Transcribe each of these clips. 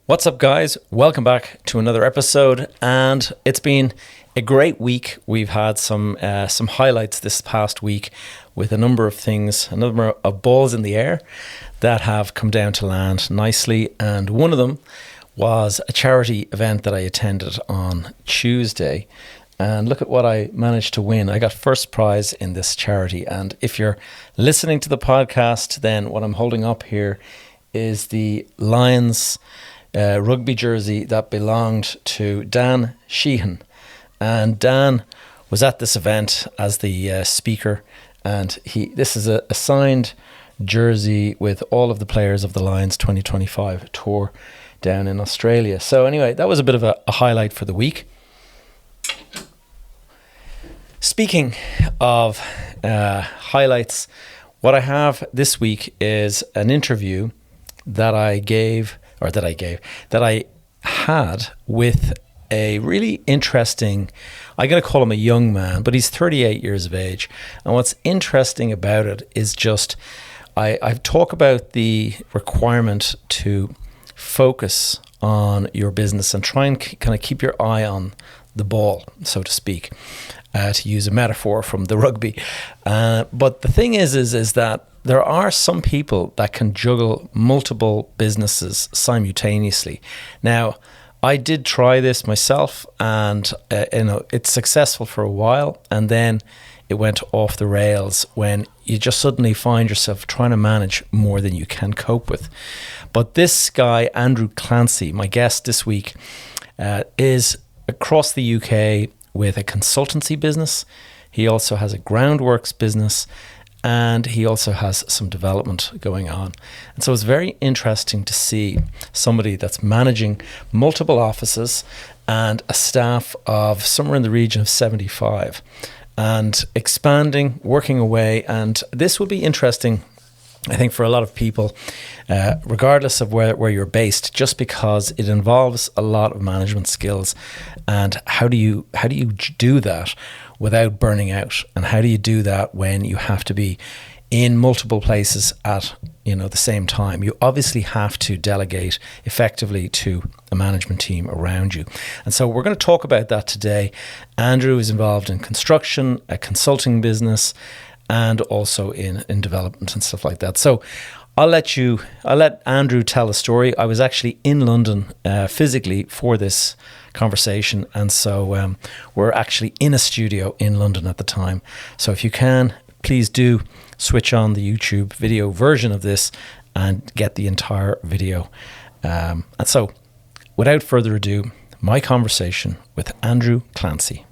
What's up, guys? Welcome back to another episode, and it's been a great week. We've had some highlights this past week with a number of things, a number of balls in the air that have come down to land nicely, and one of them was a charity event that I attended on Tuesday. And look at what I managed to win. I got first prize in this charity. And if you're listening to the podcast, then what I'm holding up here is the Lions rugby jersey that belonged to Dan Sheehan. And Dan was at this event as the speaker. And this is a signed jersey with all of the players of the Lions 2025 tour down in Australia. So anyway, that was a bit of a highlight for the week. Speaking of highlights, what I have this week is an interview that I had with a really interesting, I'm going to call him a young man, but he's 38 years of age. And what's interesting about it is just, I talk about the requirement to focus on your business and try and kind of keep your eye on the ball, so to speak. To use a metaphor from the rugby. But the thing is that there are some people that can juggle multiple businesses simultaneously. Now, I did try this myself, and it's successful for a while, and then it went off the rails when you just suddenly find yourself trying to manage more than you can cope with. But this guy, Andrew Clancy, my guest this week, is across the UK with a consultancy business. He also has a groundworks business, and he also has some development going on. And so it's very interesting to see somebody that's managing multiple offices and a staff of somewhere in the region of 75 and expanding, working away. And this will be interesting, I think, for a lot of people, regardless of where you're based, just because it involves a lot of management skills. And how do you do that without burning out? And how do you do that when you have to be in multiple places at the same time? You obviously have to delegate effectively to a management team around you. And so we're going to talk about that today. Andrew is involved in construction, a consulting business, and also in development and stuff like that. So I'll let Andrew tell a story. I was actually in London physically for this conversation, and so we're actually in a studio in London at the time. So if you can, please do switch on the YouTube video version of this and get the entire video. And so without further ado, my conversation with Andrew Clancy.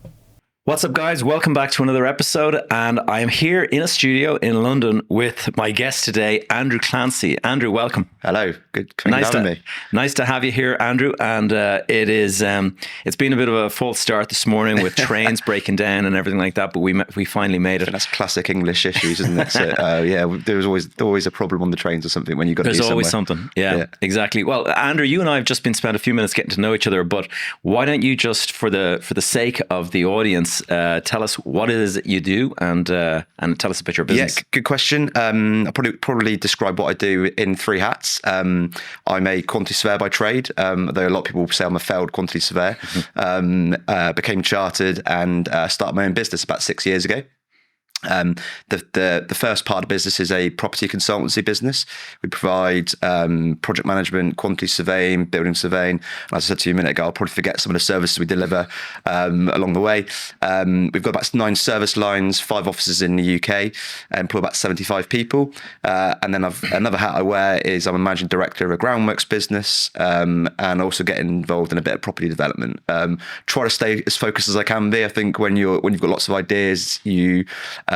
What's up, guys? Welcome back to another episode, and I am here in a studio in London with my guest today, Andrew Clancy. Andrew, welcome. Hello. Good. Me. Nice to have you here, Andrew. And it's been a bit of a false start this morning with trains breaking down and everything like that, but we finally made it. That's classic English issues, isn't it? So, there's always a problem on the trains or something when you got to be somewhere. There's always something. Yeah, exactly. Well, Andrew, you and I have just been spent a few minutes getting to know each other, but why don't you just, for the sake of the audience, tell us what it is that you do and tell us about your business. Yeah, good question. I'll probably describe what I do in three hats. I'm a quantity surveyor by trade, though a lot of people say I'm a failed quantity surveyor. Became chartered and started my own business about 6 years ago. The first part of the business is a property consultancy business. We provide project management, quantity surveying, building surveying. As I said to you a minute ago, I'll probably forget some of the services we deliver along the way. We've got about 9 service lines, 5 offices in the UK, employ about 75 people. And then another hat I wear is I'm a managing director of a groundworks business, and also get involved in a bit of property development. Try to stay as focused as I can be. I think when you've got lots of ideas, you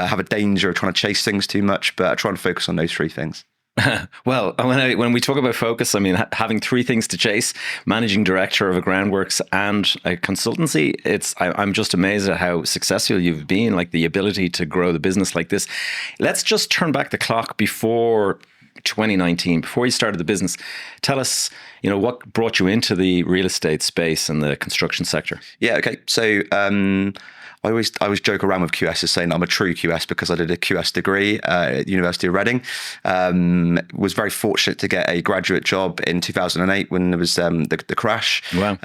have a danger of trying to chase things too much, but I try and focus on those 3 things. Well, when we talk about focus, I mean, having 3 things to chase, managing director of a groundworks and a consultancy, I'm just amazed at how successful you've been, like the ability to grow the business like this. Let's just turn back the clock before 2019, before you started the business. Tell us, what brought you into the real estate space and the construction sector? Yeah, okay. So I always joke around with QS as saying I'm a true QS because I did a QS degree at the University of Reading. Was very fortunate to get a graduate job in 2008 when there was the crash. Wow.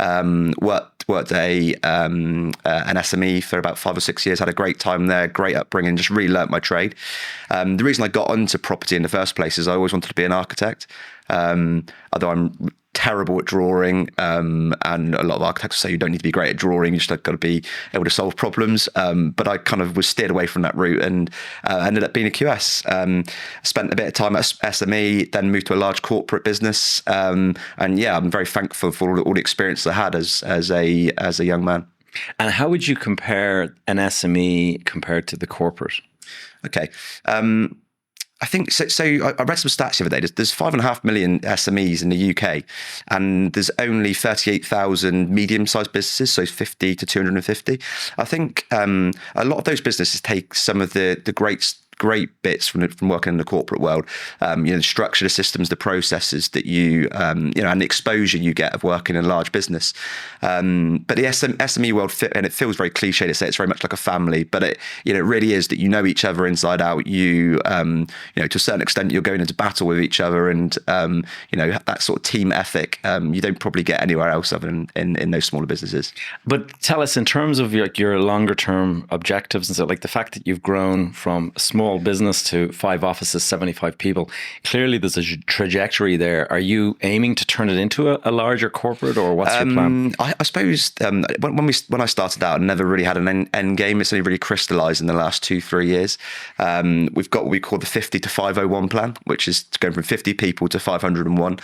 Worked at an SME for about 5 or 6 years. Had a great time there, great upbringing. Just really learnt my trade. The reason I got onto property in the first place is I always wanted to be an architect. Although I'm terrible at drawing, and a lot of architects say you don't need to be great at drawing, you just got to be able to solve problems. But I kind of was steered away from that route and ended up being a QS. Spent a bit of time at SME, then moved to a large corporate business. And yeah, I'm very thankful for all the experience I had as a young man. And how would you compare an SME compared to the corporate? Okay. I think so. I read some stats the other day. There's 5.5 million SMEs in the UK, and there's only 38,000 medium-sized businesses, so 50 to 250. I think a lot of those businesses take some of the great bits from working in the corporate world, the structure, the systems, the processes that and the exposure you get of working in a large business. But the SME world, and it feels very cliche to say it's very much like a family, but it really is that you know each other inside out. You to a certain extent you're going into battle with each other, and that sort of team ethic you don't probably get anywhere else other than in those smaller businesses. But tell us, in terms of your longer term objectives and so, like the fact that you've grown from a small business to 5 offices, 75 people, clearly there's a trajectory there. Are you aiming to turn it into a larger corporate, or what's your plan? I suppose when I started out, I never really had an end game. It's only really crystallized in the last 2-3 years. We've got what we call the 50 to 501 plan, which is going from 50 people to 501.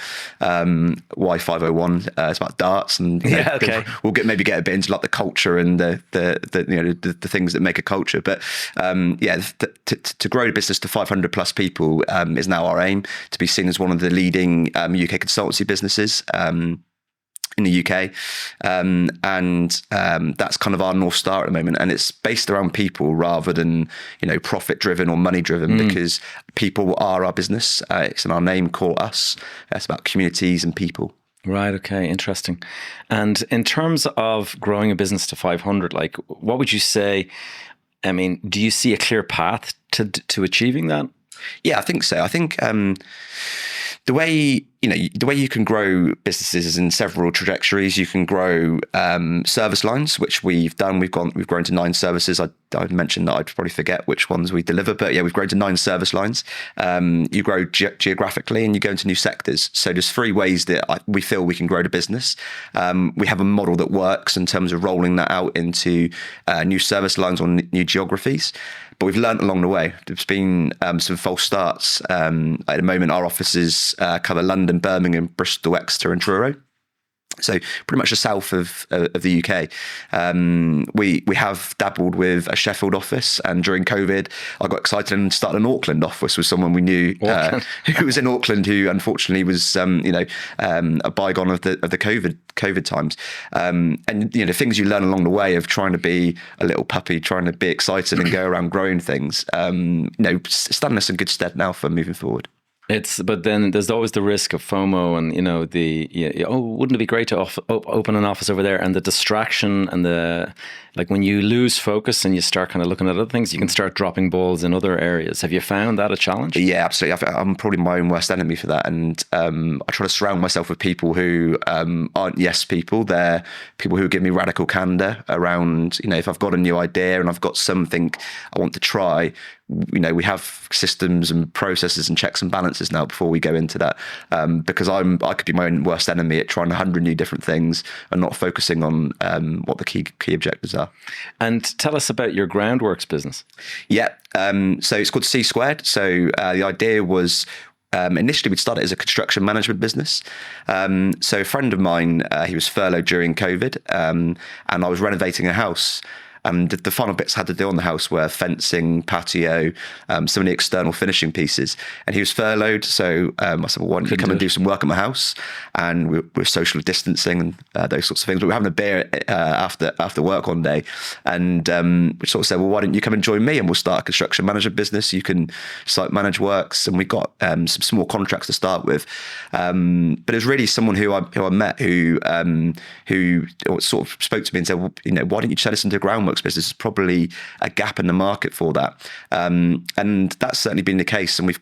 Why 501? It's about darts, and okay. We'll maybe get a bit into like the culture and the things that make a culture. But to grow the business to 500 plus people is now our aim, to be seen as one of the leading UK consultancy businesses in the UK. That's kind of our North Star at the moment. And it's based around people rather than, profit driven or money driven, because people are our business. It's in our name, Coreus. It's about communities and people. Right. Okay. Interesting. And in terms of growing a business to 500, like, what would you say? I mean, do you see a clear path to achieving that? Yeah, I think so. I think the way you can grow businesses is in several trajectories. You can grow service lines, which we've done. We've grown to 9 services. I mentioned that I'd probably forget which ones we deliver, but yeah, we've grown to 9 service lines. You grow geographically, and you go into new sectors. So there's 3 ways that we feel we can grow the business. We have a model that works in terms of rolling that out into new service lines or new geographies. But we've learned along the way. There's been some false starts. At the moment, our offices cover London, Birmingham, Bristol, Exeter and Truro. So pretty much the south of the UK. We have dabbled with a Sheffield office, and during COVID, I got excited and started an Auckland office with someone we knew who was in Auckland, who unfortunately was a bygone of the COVID times. And the things you learn along the way of trying to be a little puppy, trying to be excited and go around growing things, standing us in good stead now for moving forward. But then there's always the risk of FOMO and, wouldn't it be great to open an office over there, and the distraction and when you lose focus and you start kind of looking at other things, you can start dropping balls in other areas. Have you found that a challenge? Yeah, absolutely. I'm probably my own worst enemy for that. And I try to surround myself with people who aren't yes people. They're people who give me radical candor around, if I've got a new idea and I've got something I want to try, we have systems and processes and checks and balances now before we go into that, because I could be my own worst enemy at trying 100 new different things and not focusing on what the key objectives are. And tell us about your groundworks business. Yeah, so it's called C Squared. So the idea was, initially we'd started as a construction management business. So a friend of mine, he was furloughed during COVID, and I was renovating a house. The final bits I had to do on the house were fencing, patio, some of the external finishing pieces. And he was furloughed, so I said, well, why don't you come and do some work at my house? And we're social distancing and those sorts of things. But we were having a beer after work one day. And we sort of said, well, why don't you come and join me and we'll start a construction management business. You can site manage works. And we got some small contracts to start with. But it was really someone who I met who sort of spoke to me and said, well, why don't you turn this into a groundwork frameworks business, there's probably a gap in the market for that. And that's certainly been the case. And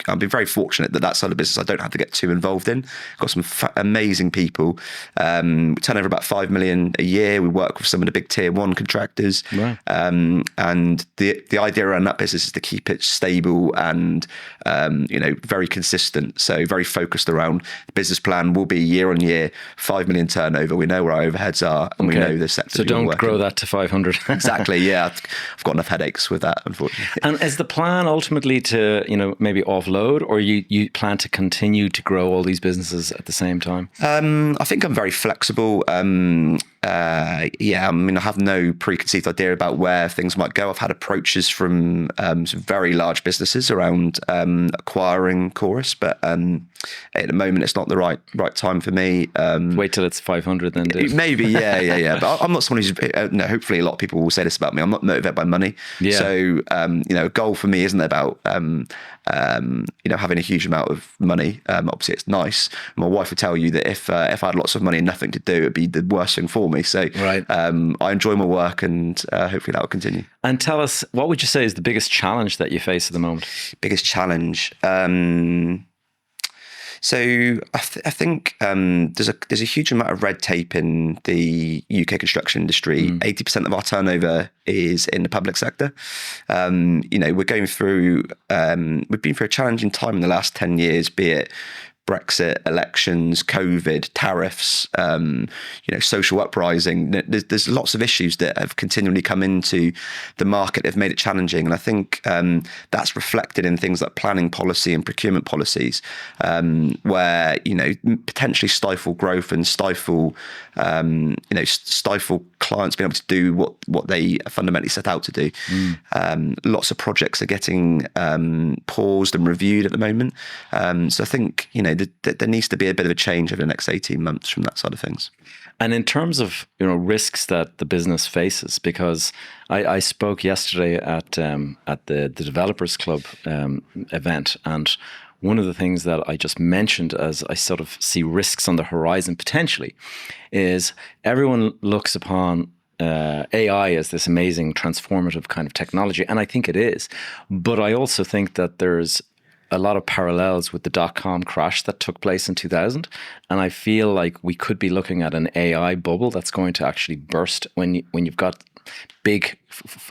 I've been very fortunate that side of the business I don't have to get too involved in. Got some amazing people. We turn over about 5 million a year. We work with some of the big tier 1 contractors. Right. And the idea around that business is to keep it stable and very consistent. So very focused around the business plan will be year on year, 5 million turnover. We know where our overheads are, and we know the sector. So don't grow that to 500. Exactly. Yeah, I've got enough headaches with that, unfortunately. And is the plan ultimately to maybe offload, or you plan to continue to grow all these businesses at the same time? I think I'm very flexible. I have no preconceived idea about where things might go. I've had approaches from some very large businesses around acquiring Coreus, but at the moment it's not the right time for me. Wait till it's 500 then, dude. Maybe, yeah. But I'm not someone who's, hopefully a lot of people will say this about me. I'm not motivated by money. Yeah. So, a goal for me isn't about, having a huge amount of money. Obviously it's nice. My wife would tell you that if I had lots of money and nothing to do, it'd be the worst thing for me. So right. I enjoy my work, and hopefully that will continue. And tell us, what would you say is the biggest challenge that you face at the moment? Biggest challenge? So I think there's a huge amount of red tape in the UK construction industry. 80% of our turnover is in the public sector. We're going through, we've been through a challenging time in the last 10 years, be it Brexit, elections, COVID, tariffs, social uprising. There's lots of issues that have continually come into the market that have made it challenging. And I think that's reflected in things like planning policy and procurement policies, where, potentially stifle growth and stifle clients being able to do what they fundamentally set out to do. Lots of projects are getting paused and reviewed at the moment. So I think, there needs to be a bit of a change over the next 18 months from that side of things. And in terms of risks that the business faces, because I spoke yesterday at the Developers Club event, and one of the things that I just mentioned as I sort of see risks on the horizon potentially is everyone looks upon AI as this amazing transformative kind of technology, and I think it is. But I also think that there's a lot of parallels with the dot-com crash that took place in 2000. And I feel like we could be looking at an AI bubble that's going to actually burst when you've got big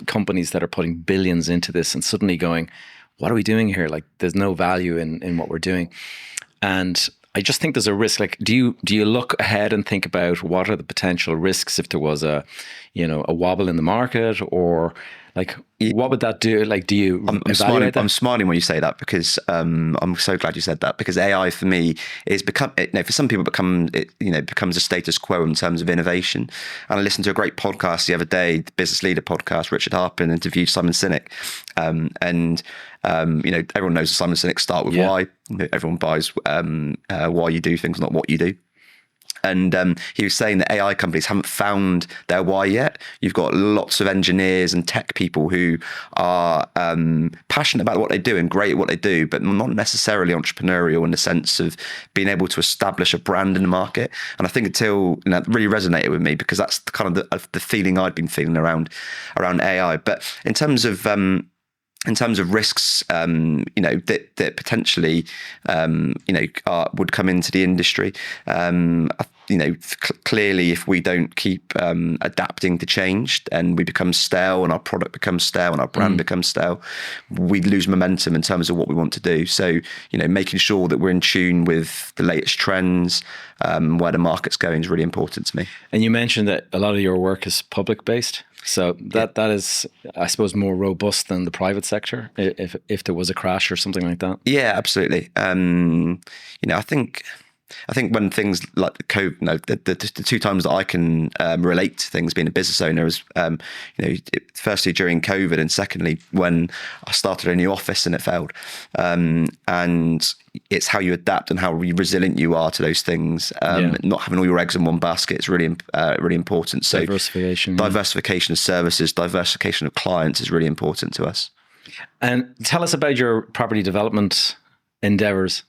companies that are putting billions into this and suddenly going, what are we doing here? Like, there's no value in what we're doing. And I just think there's a risk. Like, do you look ahead and think about what are the potential risks if there was a wobble in the market, or like, what would that do? Like, do you evaluate that? I'm smiling when you say that, because I'm so glad you said that, because AI for me is for some people becomes a status quo in terms of innovation. And I listened to a great podcast the other day, the Business Leader podcast. Richard Harpin interviewed Simon Sinek, and everyone knows the Simon Sinek start with why. Everyone buys why you do things, not what you do. And he was saying that AI companies haven't found their why yet. You've got lots of engineers and tech people who are passionate about what they do and great at what they do, but not necessarily entrepreneurial in the sense of being able to establish a brand in the market. And I think that really resonated with me, because that's kind of the feeling I'd been feeling around AI. But in terms of risks, that potentially, would come into the industry. Clearly, if we don't keep adapting to change, and we become stale, and our product becomes stale, and our brand becomes stale, we lose momentum in terms of what we want to do. So, making sure that we're in tune with the latest trends, where the market's going, is really important to me. And you mentioned that a lot of your work is public based. So that is, I suppose, more robust than the private sector if there was a crash or something like that. Yeah, absolutely. I think when things like COVID, the two times that I can relate to things being a business owner is, firstly during COVID, and secondly when I started a new office and it failed. And it's how you adapt and how resilient you are to those things. Not having all your eggs in one basket is really important. So diversification of services, diversification of clients is really important to us. And tell us about your property development endeavors?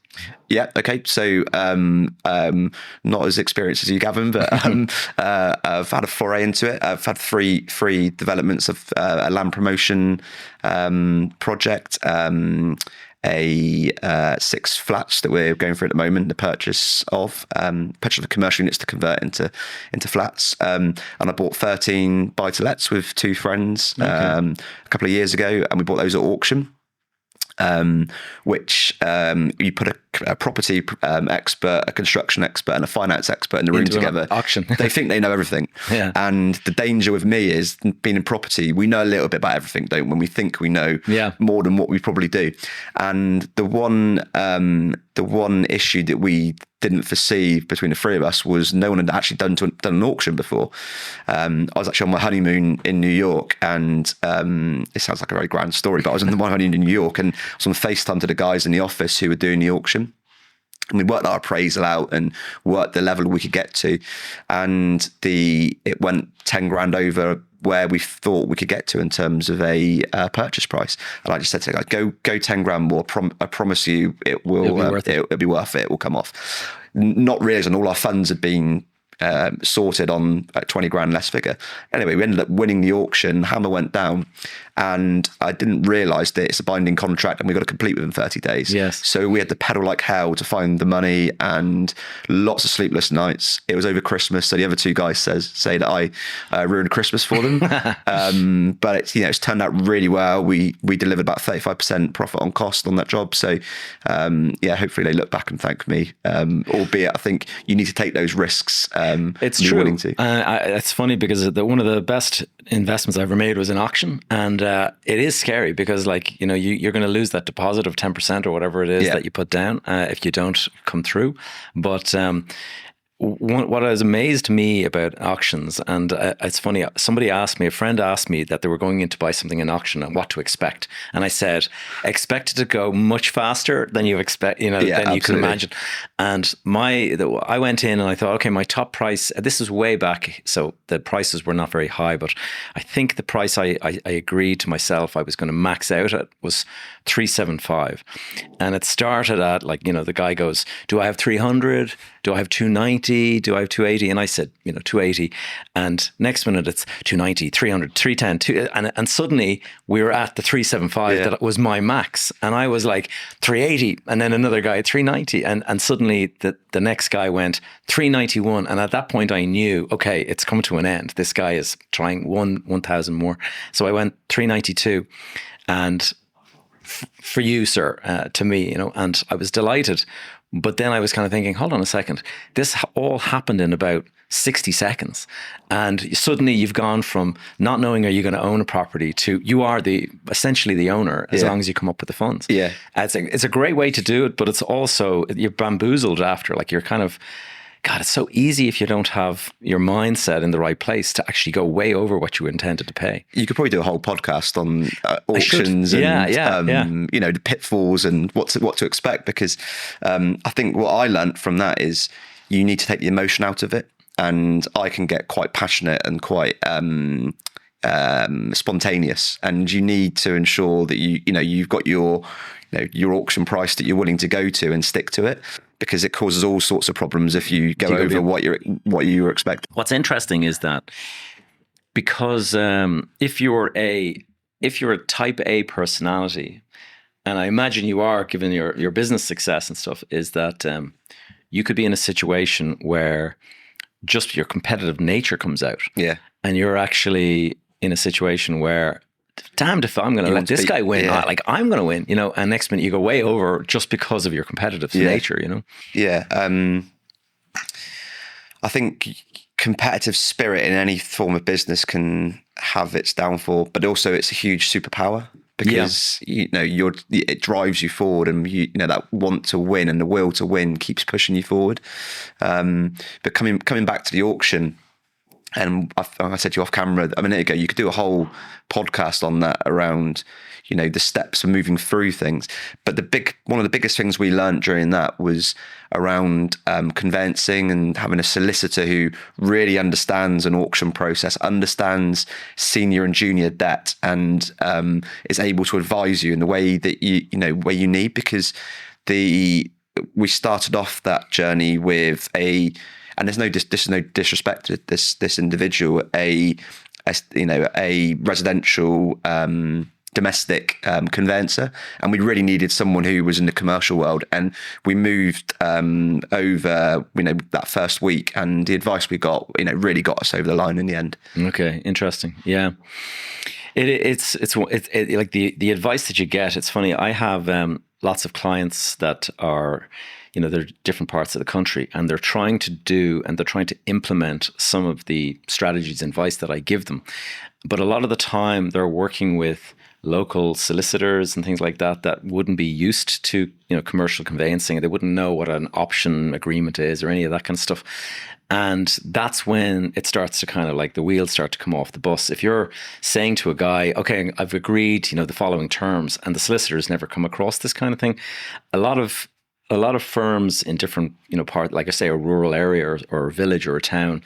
Yeah. Okay. So, not as experienced as you, Gavin, but I've had a foray into it. I've had three developments of a land promotion project, a 6 flats that we're going through at the moment, the purchase of commercial units to convert into flats, and I bought 13 buy-to-lets with 2 friends a couple of years ago, and we bought those at auction. Which you put a property expert, a construction expert, and a finance expert in the room together. Auction. They think they know everything. Yeah. And the danger with me is being in property, we know a little bit about everything, don't we? When we think we know more than what we probably do. And the one issue that we didn't foresee between the 3 of us was no one had actually done an auction before. I was actually on my honeymoon in New York, and it sounds like a very grand story, but I was on my honeymoon in New York, and I was on FaceTime to the guys in the office who were doing the auction. And we worked our appraisal out and worked the level we could get to, and it went 10 grand over where we thought we could get to in terms of a purchase price. And I just said to the guy, go 10 grand more. I promise you it will it'll be worth it. It will come off. Not realizing all our funds had been sorted on a 20 grand less figure. Anyway, we ended up winning the auction. Hammer went down, and I didn't realise that it's a binding contract and we got to complete within 30 days. Yes. So we had to pedal like hell to find the money, and lots of sleepless nights. It was over Christmas, so the other 2 guys say that I ruined Christmas for them. But it's turned out really well. We delivered about 35% profit on cost on that job. So hopefully they look back and thank me. Albeit I think you need to take those risks. It's true. It's funny because one of the best investments I ever made was an auction, and it is scary because you're going to lose that deposit of 10% or whatever it is that you put down if you don't come through. But what has amazed me about auctions, and it's funny, a friend asked me that they were going in to buy something in auction and what to expect. And I said, expect it to go much faster than you expect, than absolutely. you can imagine. And I went in and I thought, okay, my top price, this is way back, so the prices were not very high, but I think the price I agreed to myself I was going to max out at was 375. And it started at the guy goes, do I have 300? Do I have 290? Do I have 280? And I said, 280. And next minute it's 290, 300, 310, and suddenly we were at the 375 that was my max. And I was like 380. And then another guy at 390. And suddenly the next guy went 391. And at that point I knew, okay, it's come to an end. This guy is trying 1,000 more. So I went 392. And for you, sir, to me, and I was delighted. But then I was kind of thinking, hold on a second, this all happened in about 60 seconds. And suddenly you've gone from not knowing are you going to own a property to you are essentially the owner as long as you come up with the funds. Yeah. It's a great way to do it, but it's also, you're bamboozled after, you're kind of, God, it's so easy if you don't have your mindset in the right place to actually go way over what you intended to pay. You could probably do a whole podcast on auctions and the pitfalls and what to expect, because I think what I learned from that is you need to take the emotion out of it. And I can get quite passionate and quite spontaneous, and you need to ensure that you've got your auction price that you're willing to go to and stick to it, because it causes all sorts of problems if you go over what you were expecting. What's interesting is that because if you're a type A personality, and I imagine you are given your business success and stuff, is that you could be in a situation where just your competitive nature comes out. Yeah. And you're actually in a situation where, damned if I'm going to let this guy win. Yeah. I'm going to win, and next minute you go way over just because of your competitive nature, Yeah. I think competitive spirit in any form of business can have its downfall, but also it's a huge superpower, because it drives you forward, and that want to win and the will to win keeps pushing you forward. But coming back to the auction, and I said to you off camera a minute ago, you could do a whole podcast on that around, the steps of moving through things. But one of the biggest things we learned during that was around conveyancing and having a solicitor who really understands an auction process, understands senior and junior debt, and is able to advise you in the way that where you need, because we started off that journey with and there's no disrespect to this individual, a residential domestic conveyancer, and we really needed someone who was in the commercial world. And we moved over, that first week, and the advice we got, really got us over the line in the end. Okay, interesting. Yeah, it's like the advice that you get. It's funny. I have lots of clients that are, they're different parts of the country, and they're trying to implement some of the strategies and advice that I give them. But a lot of the time they're working with local solicitors and things like that wouldn't be used to, commercial conveyancing. They wouldn't know what an option agreement is or any of that kind of stuff. And that's when it starts to kind of like the wheels start to come off the bus. If you're saying to a guy, okay, I've agreed, the following terms, and the solicitor's never come across this kind of thing, a lot of firms in different, part, like I say, a rural area or a village or a town,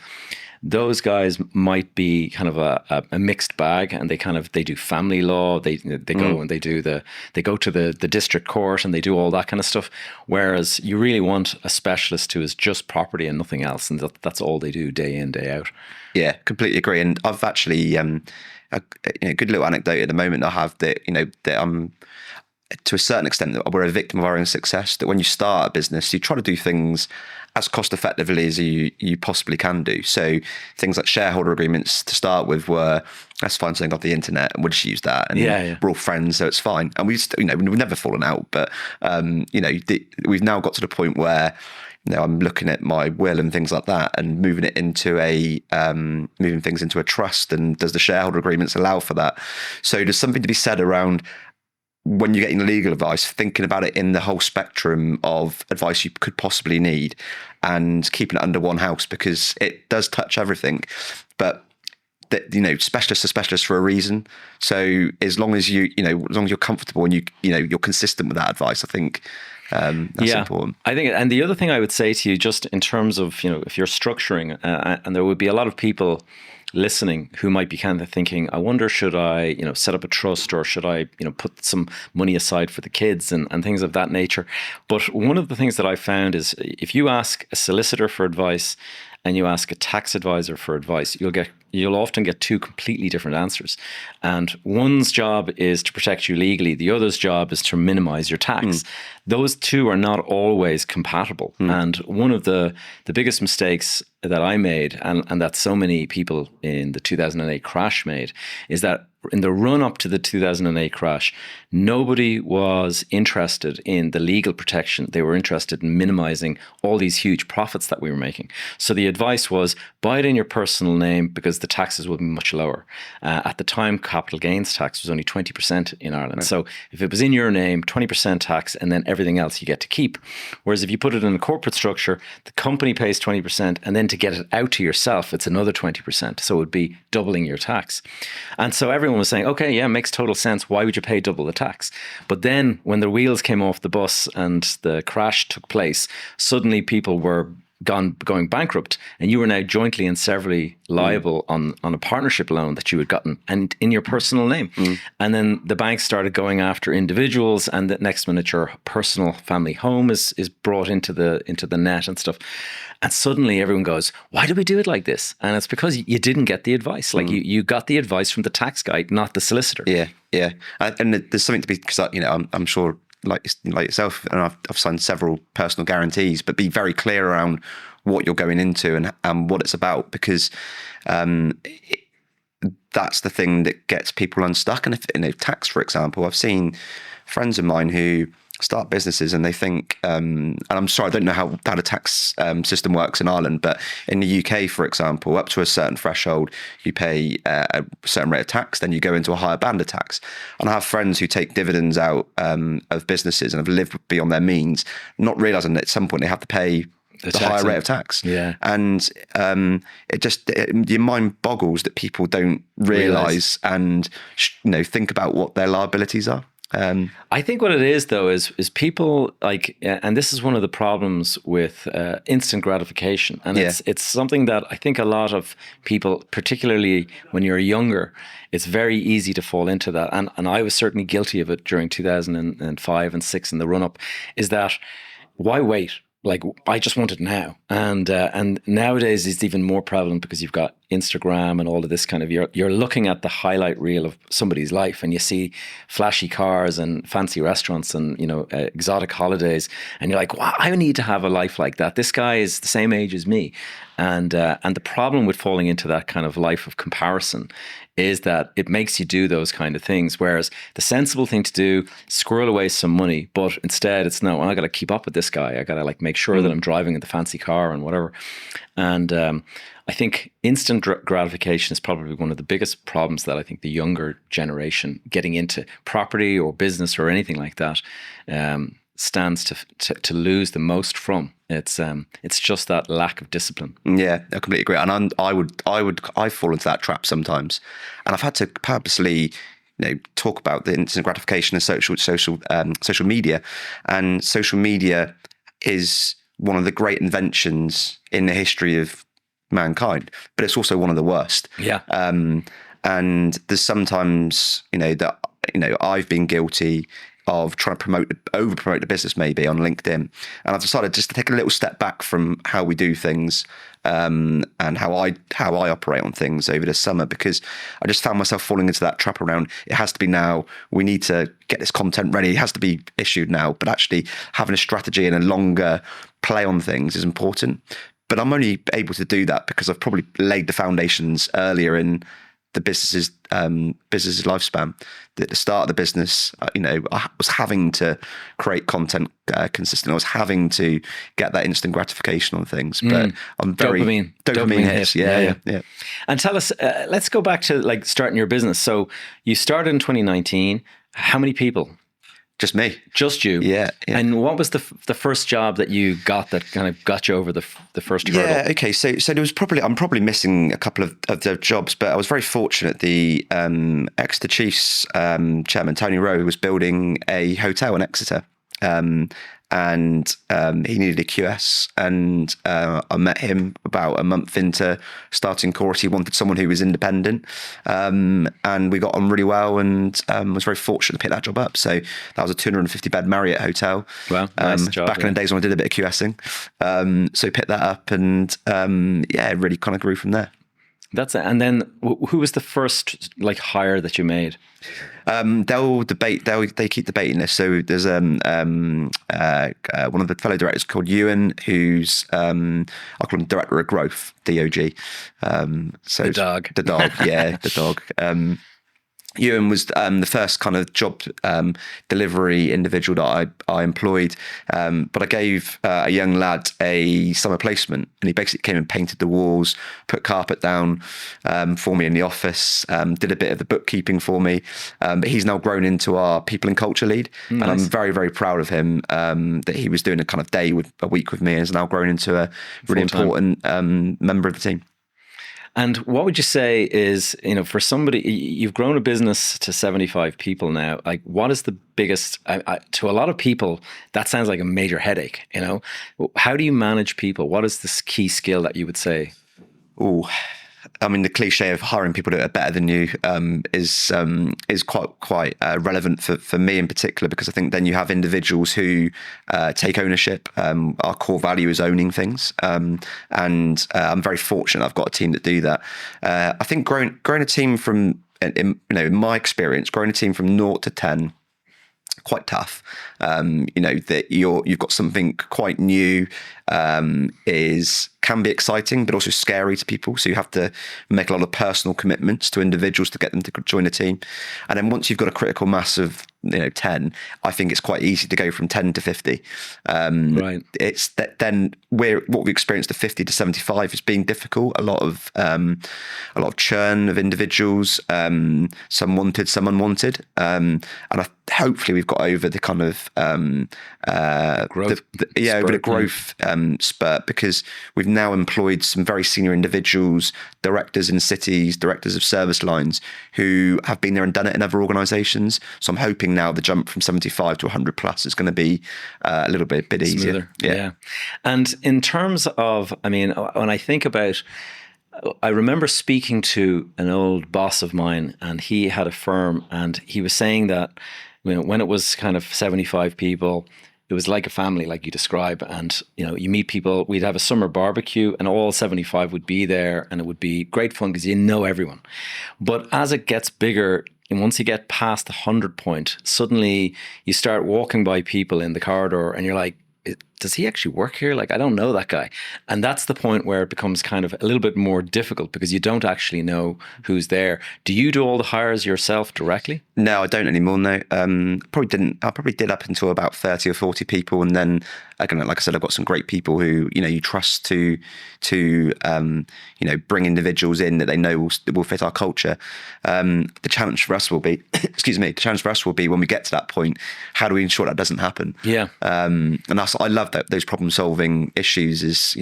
those guys might be kind of a mixed bag, and they do family law. They go and they go to the district court, and they do all that kind of stuff. Whereas you really want a specialist who is just property and nothing else, and that's all they do day in, day out. Yeah, completely agree. And I've actually a good little anecdote at the moment I have that I'm, to a certain extent, that we're a victim of our own success. That when you start a business, you try to do things as cost effectively as you possibly can do. So things like shareholder agreements to start with were, let's find something off the internet and we'll just use that. And we're all friends, so it's fine. And we've never fallen out. But we've now got to the point where I'm looking at my will and things like that, and moving it into moving things into a trust. And does the shareholder agreements allow for that? So there's something to be said around, when you're getting legal advice, thinking about it in the whole spectrum of advice you could possibly need, and keeping it under one house, because it does touch everything. But specialists are specialists for a reason. So as long as you're comfortable and you're consistent with that advice, I think that's important. I think, and the other thing I would say to you, just in terms of if you're structuring, and there would be a lot of people listening who might be kind of thinking, I wonder, should I, set up a trust, or should I, put some money aside for the kids and things of that nature. But one of the things that I found is, if you ask a solicitor for advice and you ask a tax advisor for advice, you'll often get two completely different answers. And one's job is to protect you legally. The other's job is to minimize your tax. Those two are not always compatible. And one of the biggest mistakes that I made, and that so many people in the 2008 crash made, is that in the run up to the 2008 crash, nobody was interested in the legal protection. They were interested in minimizing all these huge profits that we were making. So the advice was, buy it in your personal name because the taxes will be much lower. At the time, capital gains tax was only 20% in Ireland. Right. So if it was in your name, 20% tax, and then everything else you get to keep. Whereas if you put it in a corporate structure, the company pays 20%, and then to get it out to yourself, it's another 20%. So it would be doubling your tax. And so everyone was saying, okay, yeah, makes total sense. Why would you pay double the tax? But then when the wheels came off the bus and the crash took place, suddenly people were going bankrupt, and you were now jointly and severally liable on a partnership loan that you had gotten and in your personal name. And then the banks started going after individuals, and the next minute your personal family home is brought into the net and stuff. And suddenly everyone goes, why do we do it like this? And it's because you didn't get the advice. Like you got the advice from the tax guy, not the solicitor. Yeah. And there's something to be, because I'm sure, like yourself, and I've signed several personal guarantees, but be very clear around what you're going into and what it's about, because that's the thing that gets people unstuck. And if tax, for example, I've seen friends of mine who start businesses and they think, and I'm sorry, I don't know how the tax system works in Ireland, but in the UK, for example, up to a certain threshold, you pay a certain rate of tax, then you go into a higher band of tax. And I have friends who take dividends out of businesses and have lived beyond their means, not realizing that at some point they have to pay the higher rate of tax. Yeah. And your mind boggles that people don't realize and think about what their liabilities are. I think what it is, though, is people like, and this is one of the problems with instant gratification, and it's something that I think a lot of people, particularly when you're younger, it's very easy to fall into that, and I was certainly guilty of it during 2005 and 6 in the run up. Is that why wait? Like, I just want it now, and nowadays it's even more prevalent because you've got Instagram and all of this kind of, you're looking at the highlight reel of somebody's life, and you see flashy cars and fancy restaurants and exotic holidays, and you're like, wow, I need to have a life like that. This guy is the same age as me, and the problem with falling into that kind of life of comparison is that it makes you do those kind of things. Whereas the sensible thing to do, squirrel away some money, but instead it's no, I got to keep up with this guy. I got to make sure that I'm driving in the fancy car and whatever. And I think instant gratification is probably one of the biggest problems that I think the younger generation getting into property or business or anything like that stands to lose the most from. It's just that lack of discipline. Yeah, I completely agree. And I fall into that trap sometimes, and I've had to purposely talk about the instant gratification of social media, and social media is one of the great inventions in the history of mankind, but it's also one of the worst. Yeah. And there's sometimes that I've been guilty of trying to over promote the business maybe on LinkedIn, and I've decided just to take a little step back from how we do things and how I operate on things over the summer, because I just found myself falling into that trap around it has to be now, we need to get this content ready, it has to be issued now. But actually having a strategy and a longer play on things is important. But I'm only able to do that because I've probably laid the foundations earlier in the business's lifespan. At the start of the business, I was having to create content consistently. I was having to get that instant gratification on things. But I'm very dopamine hits. Yeah. And tell us, let's go back to starting your business. So you started in 2019. How many people? Just me. Just you. Yeah. And what was the first job that you got that kind of got you over the first hurdle? Yeah. Okay. So there was I'm probably missing a couple of the jobs, but I was very fortunate. The Exeter Chiefs chairman, Tony Rowe, was building a hotel in Exeter. And he needed a QS, and I met him about a month into starting Coreus. He wanted someone who was independent, and we got on really well, and was very fortunate to pick that job up. So that was a 250-bed Marriott hotel. Wow, nice job. Back in the days when I did a bit of QSing. So picked that up, and it really kind of grew from there. That's it. And then who was the first hire that you made? They keep debating this. So there's one of the fellow directors called Ewan, who's I call him Director of Growth, DOG. So the dog. The dog, yeah, the dog. Ewan was the first kind of job delivery individual that I employed, but I gave a young lad a summer placement, and he basically came and painted the walls, put carpet down for me in the office, did a bit of the bookkeeping for me, but he's now grown into our people and culture lead. Nice. And I'm very, very proud of him that he was doing a kind of a week with me and has now grown into a really important member of the team. And what would you say is, for somebody, you've grown a business to 75 people now, what is the biggest, to a lot of people, that sounds like a major headache, How do you manage people? What is this key skill that you would say? Oh, I mean, the cliche of hiring people that are better than you is quite relevant for me in particular, because I think then you have individuals who take ownership. Our core value is owning things, and I'm very fortunate I've got a team that do that. I think growing a team from, in my experience, growing a team from 0 to 10, quite tough. That you've got something quite new, can be exciting, but also scary to people. So you have to make a lot of personal commitments to individuals to get them to join a team. And then once you've got a critical mass of 10, I think it's quite easy to go from 10 to 50. Right. It's that then what we experienced at 50 to 75 has been difficult. A lot of churn of individuals, some wanted, some unwanted. And hopefully we've got over the kind of growth, over the growth spurt, because we've now employed some very senior individuals, directors in cities, directors of service lines, who have been there and done it in other organisations. So I'm hoping hoping now the jump from 75 to 100 plus is going to be a little bit easier. Smoother. Yeah. And in terms of, I mean, when I think about, I remember speaking to an old boss of mine, and he had a firm, and he was saying that, you know, when it was kind of 75 people, it was like a family, like you describe. And, you know, you meet people, we'd have a summer barbecue and all 75 would be there, and it would be great fun because you know everyone. But as it gets bigger, and once you get past the 100 point, suddenly you start walking by people in the corridor and you're like, does he actually work here? Like, I don't know that guy. And that's the point where it becomes kind of a little bit more difficult because you don't actually know who's there. Do you do all the hires yourself directly? No, I don't anymore. No, probably didn't. I probably did up until about 30 or 40 people, and then again, like I said, I've got some great people who you trust to bring individuals in that they know will fit our culture. The challenge for us will be, the challenge for us will be when we get to that point, how do we ensure that doesn't happen? Yeah. And I love that those problem solving issues is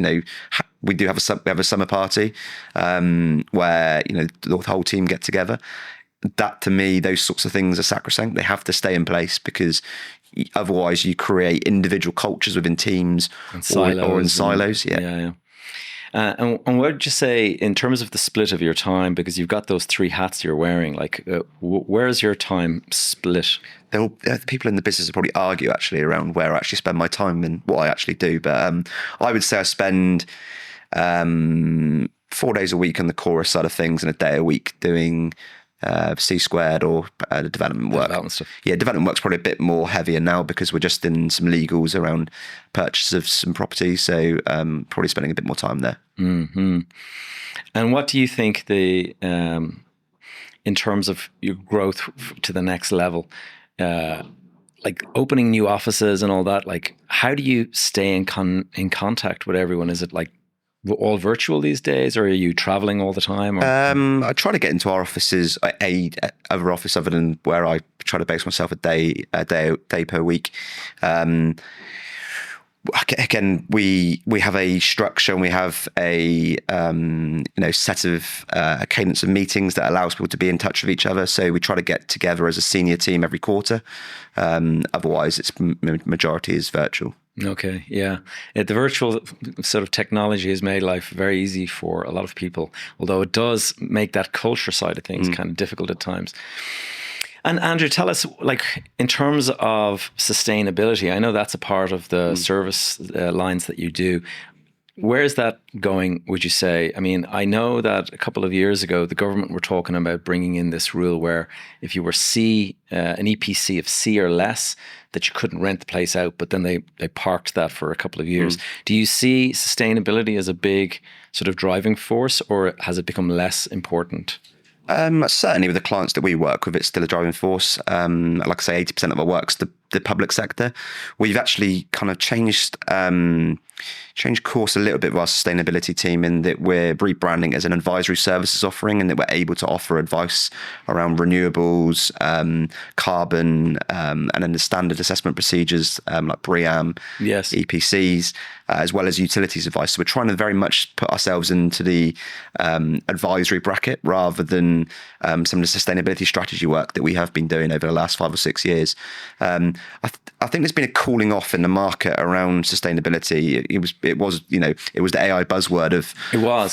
we have a summer party where the whole team get together. That to me, those sorts of things are sacrosanct. They have to stay in place because otherwise you create individual cultures within teams or in silos. Yeah. And what would you say in terms of the split of your time? Because you've got those three hats you're wearing. Like, where's your time split? The people in the business will probably argue actually around where I actually spend my time and what I actually do. But I would say I spend 4 days a week on the Coreus side of things and a day a week doing C squared or the development work. Development stuff. Yeah, development work's probably a bit more heavier now because we're just in some legals around purchase of some property. So probably spending a bit more time there. Mm-hmm. And what do you think in terms of your growth to the next level, like opening new offices and all that, like how do you stay in contact with everyone? Is it like all virtual these days, or are you traveling all the time? I try to get into our offices, other office other than where I try to base myself a day per week. Again, we have a structure and we have a set of a cadence of meetings that allows people to be in touch with each other. So we try to get together as a senior team every quarter. Otherwise, its majority is virtual. Okay, yeah. The virtual sort of technology has made life very easy for a lot of people, although it does make that culture side of things kind of difficult at times. And Andrew, tell us, like, in terms of sustainability, I know that's a part of the service lines that you do. Where is that going, would you say? I mean, I know that a couple of years ago, the government were talking about bringing in this rule where if you were an EPC of C or less, that you couldn't rent the place out, but then they parked that for a couple of years. Do you see sustainability as a big sort of driving force, or has it become less important? Certainly with the clients that we work with, it's still a driving force. Like I say, 80% of our work's the public sector. We've actually kind of changed course a little bit with our sustainability team in that we're rebranding as an advisory services offering, and that we're able to offer advice around renewables, carbon, and then the standard assessment procedures like BREEAM, yes, EPCs, as well as utilities advice. So we're trying to very much put ourselves into the advisory bracket rather than some of the sustainability strategy work that we have been doing over the last 5 or 6 years. I think there's been a cooling off in the market around sustainability. It was the AI buzzword of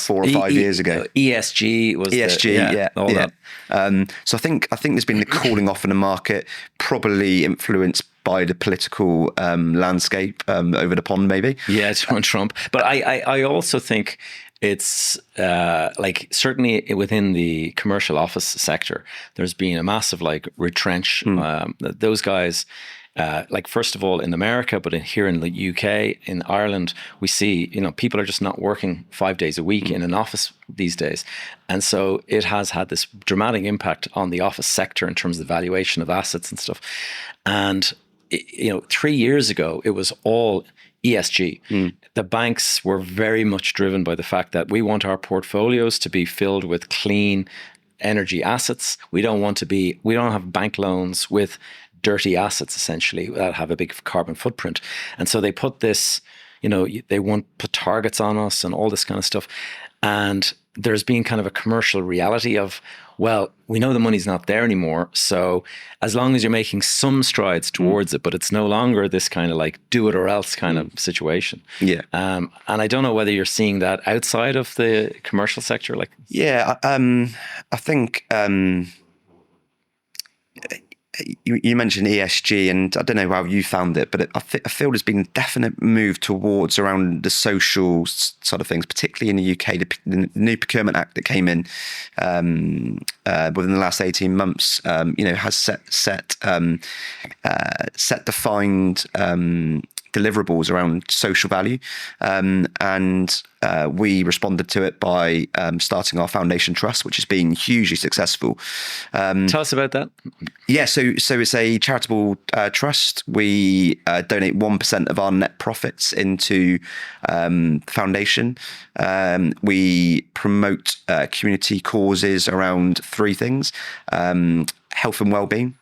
4 or 5 years ago. ESG was that. So I think there's been the cooling off in the market, probably influenced by the political landscape over the pond, maybe. Yeah, it's on Trump. But I also think it's like certainly within the commercial office sector, there's been a massive retrench. Those guys, like first of all in America, but here in the UK, in Ireland, we see people are just not working 5 days a week in an office these days, and so it has had this dramatic impact on the office sector in terms of the valuation of assets and stuff. And 3 years ago, it was all ESG. The banks were very much driven by the fact that we want our portfolios to be filled with clean energy assets. We don't have bank loans with dirty assets essentially that have a big carbon footprint. And so they put this, they put targets on us and all this kind of stuff. And there's been kind of a commercial reality of, well, we know the money's not there anymore. So as long as you're making some strides towards it, but it's no longer this kind of like do it or else kind of situation. Yeah. And I don't know whether you're seeing that outside of the commercial sector. Like, yeah, I think you mentioned ESG, and I don't know how you found it, but I feel there's been a definite move towards around the social side of things, particularly in the UK. The new Procurement Act that came in within the last 18 months, has set defined deliverables around social value, and we responded to it by starting our foundation trust, which has been hugely successful. tell us about that. Yeah, so it's a charitable trust. We donate 1% of our net profits into the foundation. We promote community causes around three things: health and well-being,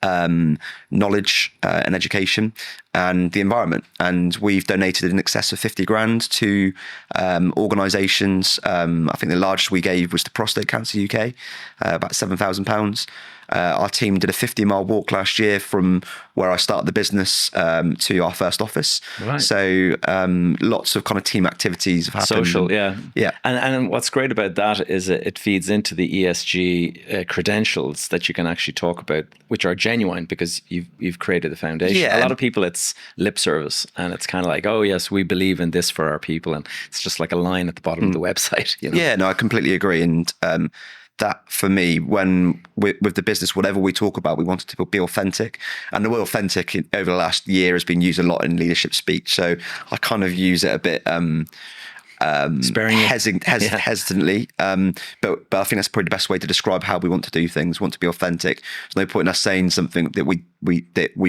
knowledge and education, and the environment. And we've donated in excess of 50 grand to organisations. I think the largest we gave was to Prostate Cancer UK, about £7,000. Our team did a 50-mile walk last year from where I started the business to our first office. Right. So lots of kind of team activities have happened. Social, yeah. Yeah. And what's great about that is it feeds into the ESG credentials that you can actually talk about, which are genuine because you've created the foundation. Yeah. A lot of people, it's lip service, and it's kind of like, oh yes, we believe in this for our people, and it's just like a line at the bottom of the website. Yeah, no, I completely agree. And that for me, when with the business, whatever we talk about, we wanted to be authentic. And the word authentic over the last year has been used a lot in leadership speech. So I kind of use it a bit sparingly, hesitantly. But I think that's probably the best way to describe how we want to do things. We want to be authentic. There's no point in us saying something that we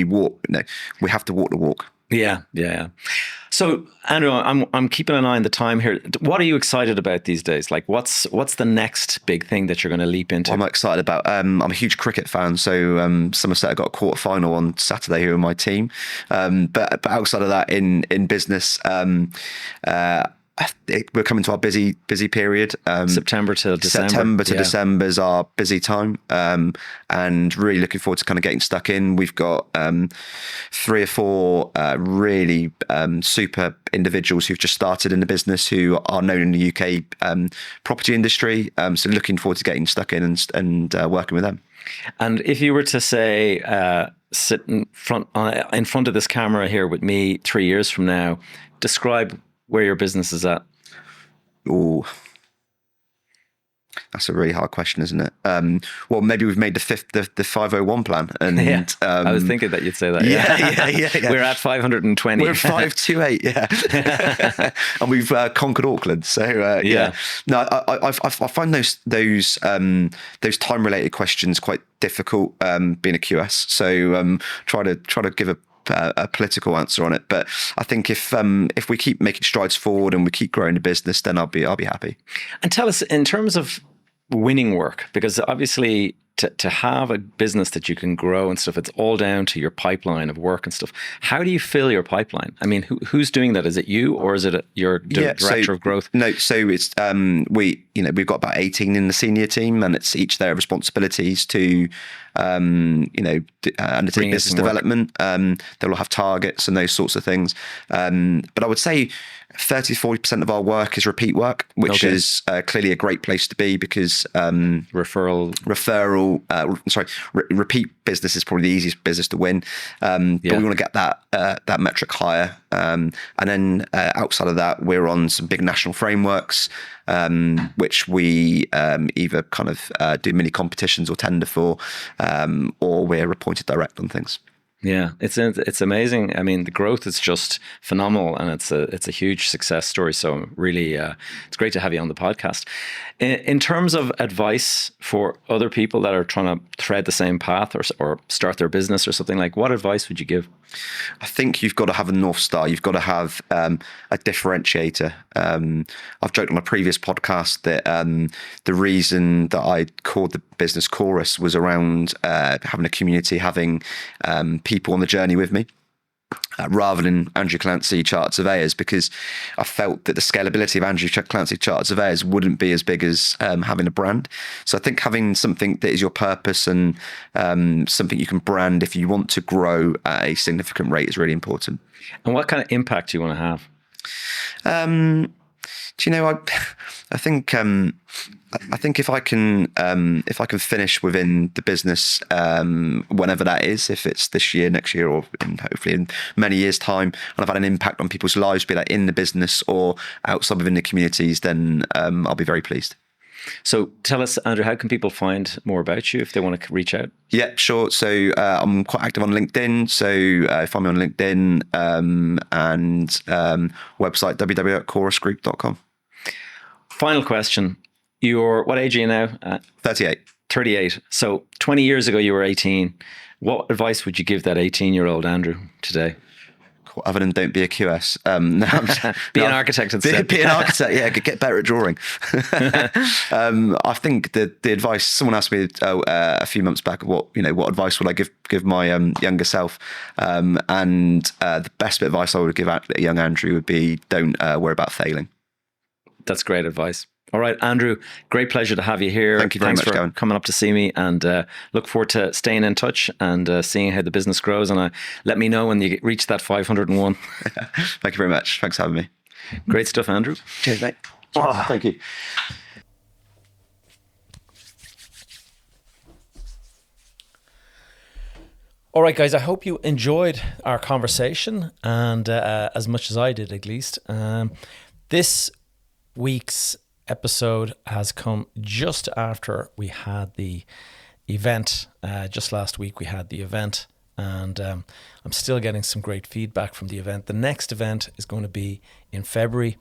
walk. No, we have to walk the walk. Yeah. So, Andrew, I'm keeping an eye on the time here. What are you excited about these days? Like, what's the next big thing that you're going to leap into? What I'm excited about. I'm a huge cricket fan, so Somerset got a quarter final on Saturday here in my team. But outside of that, in business, we're coming to our busy period. September to December. September to December is our busy time, and really looking forward to kind of getting stuck in. We've got 3 or 4 really super individuals who've just started in the business who are known in the UK property industry. So looking forward to getting stuck in and working with them. And if you were to say, sit in front of this camera here with me 3 years from now, describe where your business is at. Oh, that's a really hard question, isn't it? Well, maybe we've made the 501 plan. And I was thinking that you'd say that. Yeah. We're at 520. We're 528, yeah. And we've conquered Auckland. So yeah. No, I find those time-related questions quite difficult being a QS. So try to give a political answer on it, but I think if we keep making strides forward and we keep growing the business, then I'll be happy. And tell us, in terms of winning work, because obviously to have a business that you can grow and stuff, it's all down to your pipeline of work and stuff. How do you fill your pipeline? I mean, who's doing that? Is it you, or is it your director of growth? No, so it's we've got about 18 in the senior team, and it's each their responsibilities to undertake business development. They'll have targets and those sorts of things. But I would say 30-40% of our work is repeat work, which is clearly a great place to be, because repeat business is probably the easiest business to win. But we want to get that metric higher. And then outside of that, we're on some big national frameworks, which we either kind of do mini competitions or tender for, or we're appointed direct on things. Yeah, it's amazing. I mean, the growth is just phenomenal, and it's a huge success story. So really, it's great to have you on the podcast. In terms of advice for other people that are trying to thread the same path or start their business or something, like, what advice would you give? I think you've got to have a North Star. You've got to have a differentiator. I've joked on a previous podcast that the reason that I called the business Coreus was around having a community, having people on the journey with me. rather than Andrew Clancy Chartered Surveyors, because I felt that the scalability of Andrew Clancy Chartered Surveyors wouldn't be as big as having a brand. So I think having something that is your purpose and something you can brand if you want to grow at a significant rate is really important. And what kind of impact do you want to have? Do you know, I think if I can finish within the business, whenever that is, if it's this year, next year, or hopefully in many years' time, and I've had an impact on people's lives, be that in the business or outside within the communities, then I'll be very pleased. So tell us, Andrew, how can people find more about you if they want to reach out? Yeah, sure. So I'm quite active on LinkedIn. So find me on LinkedIn and website www.coreusgroup.com. Final question. What age are you now? 38. 38. So 20 years ago, you were 18. What advice would you give that 18-year-old Andrew today? Other than don't be a QS. Be an architect instead. Be an architect, yeah. Get better at drawing. I think the advice, someone asked me a few months back, what advice would I give my younger self? And the best bit of advice I would give a young Andrew would be don't worry about failing. That's great advice. All right, Andrew, great pleasure to have you here. Thank you very much, for Gavin. coming up to see me, and look forward to staying in touch and seeing how the business grows. And let me know when you reach that 501. Thank you very much. Thanks for having me. Great stuff, Andrew. Cheers, mate. Oh, thank you. All right, guys, I hope you enjoyed our conversation, and as much as I did, at least. This week's episode has come just after we had the event. Just last week we had the event, and I'm still getting some great feedback from the event. The next event is going to be in February,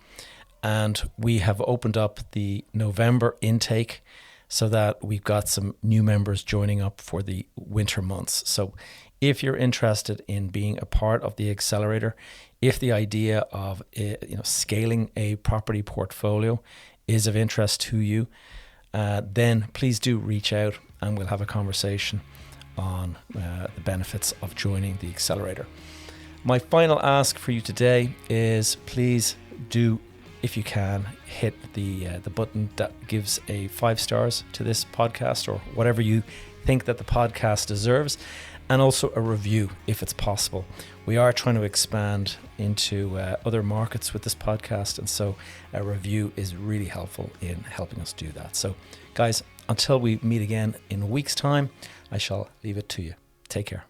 and we have opened up the November intake so that we've got some new members joining up for the winter months. So if you're interested in being a part of the accelerator, if the idea of scaling a property portfolio is of interest to you, then please do reach out and we'll have a conversation on the benefits of joining the accelerator. My final ask for you today is please do, if you can, hit the button that gives a 5 stars to this podcast or whatever you think that the podcast deserves, and also a review if it's possible. We are trying to expand into other markets with this podcast, and so a review is really helpful in helping us do that. So guys, until we meet again in a week's time, I shall leave it to you. Take care.